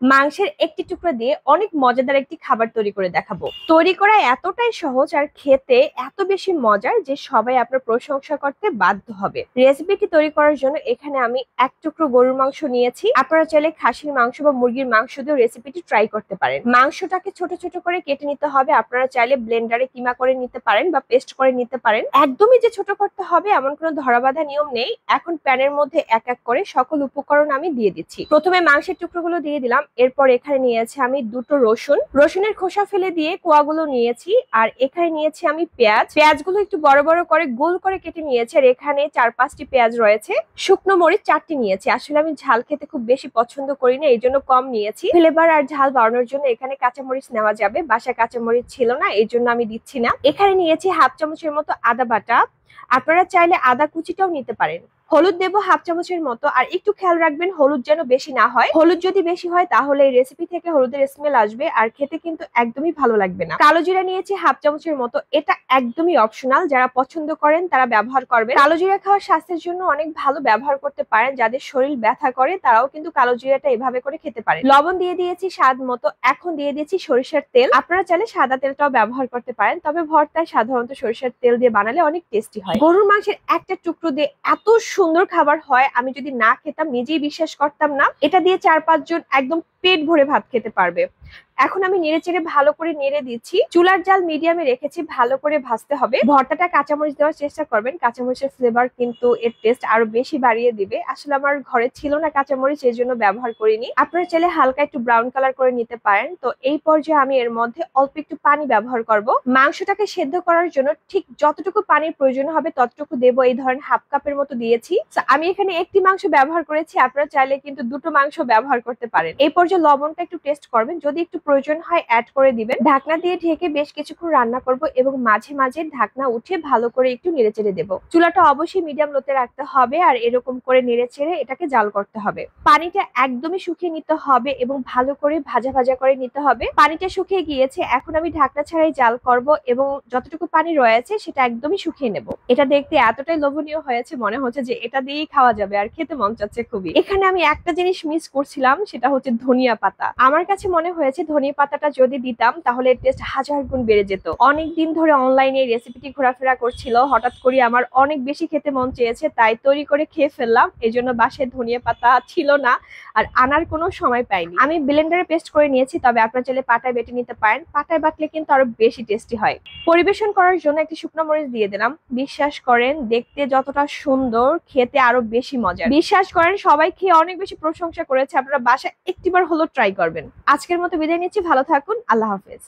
মাংসের একটি টুকরো দিয়ে অনেক মজাদার একটি খাবার তৈরি করে দেখাবো। তৈরি করা এতটাই সহজ আর খেতে এত বেশি মজার যে সবাই আপনার প্রশংসা করতে বাধ্য হবে। রেসিপিটি তৈরি করার জন্য এখানে আমি এক টুকরো গরুর মাংস নিয়েছি। আপনারা চাইলে খাসির মাংস বা মুরগির মাংস দিয়ে রেসিপিটি ট্রাই করতে পারেন। মাংসটাকে ছোট ছোট করে কেটে নিতে হবে। আপনারা চাইলে ব্লেন্ডারে কিমা করে নিতে পারেন বা পেস্ট করে নিতে পারেন। একদমই যে ছোট করতে হবে এমন কোনো ধরাবাঁধা নিয়ম নেই। এখন প্যানের মধ্যে এক এক করে সকল উপকরণ আমি দিয়ে দিচ্ছি। প্রথমে মাংসের টুকরোগুলো দিয়ে দিলাম। এরপর এখানে নিয়েছি আমি দুটো রসুনের খোসা ফেলে দিয়ে কোয়াগুলো নিয়েছি। আর এখানে নিয়েছি আমি পেঁয়াজগুলো একটু বড় বড় করে গোল করে কেটে নিয়েছি। আর এখানে 4-5টি পেঁয়াজ রয়েছে। শুকনো মরিচ 4টি নিয়েছি। আসলে আমি ঝাল খেতে খুব বেশি পছন্দ করি না, এই জন্য কম নিয়েছি। ফ্লেভার আর ঝাল বাড়ানোর জন্য এখানে কাঁচামরিচ নেওয়া যাবে। বাসায় কাঁচামরিচ ছিল না, এই জন্য আমি দিচ্ছি না। এখানে নিয়েছি হাফ চামচের মতো আদা বাটা। আপনারা চাইলে আদা কুচিটাও নিতে পারেন। হলুদ দেবো হাফ চামচের মতো। আর একটু খেয়াল রাখবেন হলুদ যেন বেশি না হয়। হলুদ যদি বেশি হয় তাহলে এই রেসিপি থেকে হলুদের স্মেল আসবে আর খেতে কিন্তু একদমই ভালো লাগবে না। কালো জিরা নিয়েছি হাফ চামচের মতো। এটা একদমই অপশনাল, যারা পছন্দ করেন তারা ব্যবহার করবেন। কালো জিরা খাওয়া স্বাস্থ্যের জন্য অনেক ভালো, ব্যবহার করতে পারেন। যাদের শরীর ব্যথা করে তারাও কিন্তু কালো জিরাটা এভাবে করে খেতে পারেন। লবণ দিয়ে দিয়েছি স্বাদ মতো। এখন দিয়ে দিয়েছি সরিষার তেল। আপনারা চাইলে সাদা তেলটাও ব্যবহার করতে পারেন, তবে ভর্তায় সাধারণত সরিষার তেল দিয়ে বানালে অনেক টেস্টি হয়। গরুর মাংসের একটা টুকরো দিয়ে এত সুন্দর খাবার হয় আমি যদি না খেতাম নিজেই বিশ্বাস করতাম না। এটা দিয়ে 4-5 জন একদম পেট ভরে ভাত খেতে পারবে। এখন আমি নেড়ে চেড়ে ভালো করে নেড়ে দিচ্ছি। চুলার জাল মিডিয়ামে রেখেছি, ভালো করে ভাজতে হবে। ভর্তাটা কাঁচামরিচ দেওয়ার চেষ্টা করবেন, কাঁচামরিচের ফ্লেভার কিন্তু এর টেস্ট আরো বেশি বাড়িয়ে দিবে। আসলে আমার ঘরে ছিল না কাঁচামরিচ, এর জন্য ব্যবহার করিনি। আপনারা চাইলে হালকা একটু ব্রাউন কালার করে নিতে পারেন। তো এই পর্যায়ে আমি এর মধ্যে অল্প একটু পানি ব্যবহার করব। মাংসটাকে সেদ্ধ করার জন্য ঠিক যতটুকু পানির প্রয়োজন হবে ততটুকু দেবো। এই ধরেন হাফ কাপের মতো দিয়েছি। আমি এখানে একটি মাংস ব্যবহার করেছি, আপনারা চাইলে কিন্তু দুটো মাংস ব্যবহার করতে পারেন। এই পর্যায়ে লবণটা একটু টেস্ট করবেন, যদি একটু প্রয়োজন হয় অ্যাড করে দিবেন। ঢাকনা দিয়ে ঢেকে বেশ কিছুক্ষণ রান্না করব এবং মাঝে মাঝে ঢাকনা উঠে ভালো করে একটু নেড়েচেড়ে দেব। চুলাটা অবশ্যই মিডিয়াম লোতে রাখতে হবে আর এরকম করে নেড়েচেড়ে এটাকে জাল করতে হবে। পানিটা একদমই শুকিয়ে নিতে হবে এবং ভালো করে ভাজা ভাজা করে নিতে হবে। পানিটা শুকিয়ে গিয়েছে, এখন আমি ঢাকনা ছাড়াই জাল করব এবং যতটুকু পানি রয়েছে সেটা একদমই শুকিয়ে নেব। এটা দেখতে এতটাই লোভনীয় হয়েছে, মনে হচ্ছে যে এটা দিয়েই খাওয়া যাবে আর খেতে মন চাচ্ছে খুবই। এখানে আমি একটা জিনিস মিস করছিলাম, সেটা হচ্ছে ধনিয়া পাতা। আমার কাছে মনে হয়েছে ধনিয়া পাতাটা যদি দিতাম তাহলে টেস্ট 1000 গুণ বেড়ে যেত। অনেকদিন ধরে অনলাইনে এই রেসিপিটি ঘোরাফেরা করছিল, হঠাৎ করে আমার অনেক বেশি খেতে মন চেয়েছে, তাই তৈরি করে খেয়ে ফেললাম। এজন্য বাসায় ধনিয়া পাতা ছিল না আর আনার কোনো সময় পাইনি। আমি ব্লেন্ডারে পেস্ট করে নিয়েছি, তবে আপনারা চাইলে পাটায় বেটে নিতে পারেন। পাটায় বাটলে কিন্তু আরো বেশি টেস্টি হয়। পরিবেশন করার জন্য একটি শুকনো মরিচ দিয়ে দিলাম। বিশ্বাস করেন দেখতে যতটা সুন্দর খেতে আরো বেশি মজা। বিশ্বাস করেন সবাই খেয়ে অনেক বেশি প্রশংসা করেছে। আপনারা বাসায় একটিবার হলো ট্রাই করবেন। আজকের মতো বিদায় নিচ্ছি, ভালো থাকুন, আল্লাহ হাফেজ।